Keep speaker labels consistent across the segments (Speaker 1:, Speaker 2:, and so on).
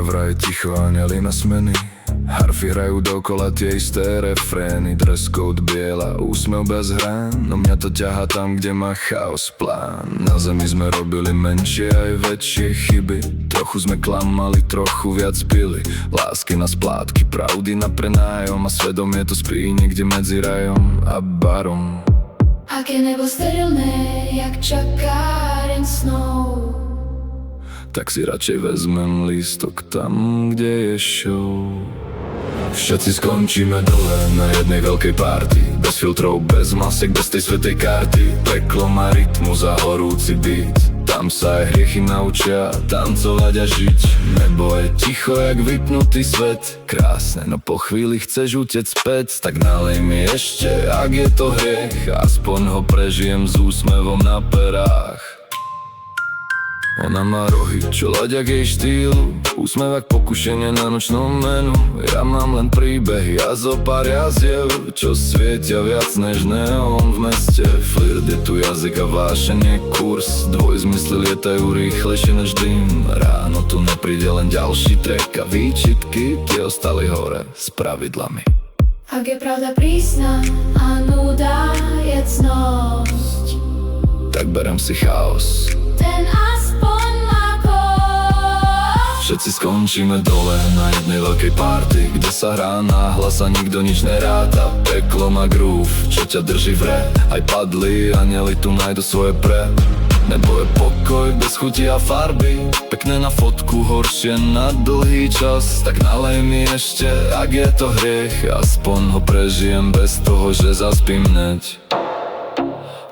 Speaker 1: vraj ticho, anjeli na smeny. Harfy hrajú dokola tie isté refrény. Dress code biela, úsmev bez hrán, no mňa to ťahá tam, kde má chaos plán. Na zemi sme robili menšie aj väčšie chyby. Trochu sme klamali, trochu viac pili. Lásky na splátky, pravdy na prenájom. A svedomie to spí niekde medzi rajom a barom.
Speaker 2: Aké nebo sterilné, jak čakáren snov.
Speaker 1: Tak si radšej vezmem lístok tam, kde je show. Všetci skončíme dole na jednej veľkej party. Bez filtrov, bez masek, bez tej svätej karty. Peklo má rytmus a horúci beat. Tam sa aj hriechy naučia tancovať a žiť. Nebo je ticho jak vypnutý svet. Krásne, no po chvíli chceš utiec späť. Tak nalej mi ešte, ak je to hriech. Aspoň ho prežijem s úsmevom na perách. Ona má rohy, čo ladia k jej štýlu. Úsmev jak pokušenie na nočnom menu. Ja mám len príbehy a zo pár jaziev, čo svietia viac než neon v meste. Flirt je tu jazyk a vášenie kurz. Dvojzmysly lietajú rýchlejšie než dym. Ráno tu nepríde len ďalší trek a výčitky tie ostali hore s pravidlami.
Speaker 2: Ak je pravda prísna a nuda je cnosť,
Speaker 1: tak berem si chaos.
Speaker 2: ten aspoň má kosť.
Speaker 1: Všetci skončíme dole na jednej veľkej party, kde sa hrá náhlas a nikto nič neráta. Peklo má groove, čo ťa drží v re. Aj padli anjeli tu nájdu svoje pre. Nebo je pokoj bez chuti a farby. Pekné na fotku, horšie na dlhý čas. Tak nalej mi ešte, ak je to hriech. Aspoň ho prežijem bez toho, že zaspím hneď.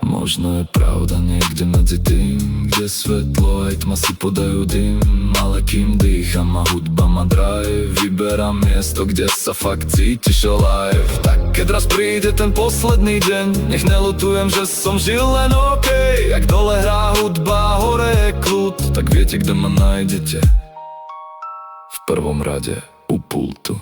Speaker 1: Možno je pravda niekde medzi tým, kde svetlo aj tma si podajú dym. Ale kým dýcham a hudba ma drive, vyberám miesto, kde sa fakt cítiš alive. Tak keď raz príde ten posledný deň, nech nelutujem, že som žil len okej. Ak dole hrá hudba, hore je kľud, tak viete, kde ma nájdete. V prvom rade u pultu.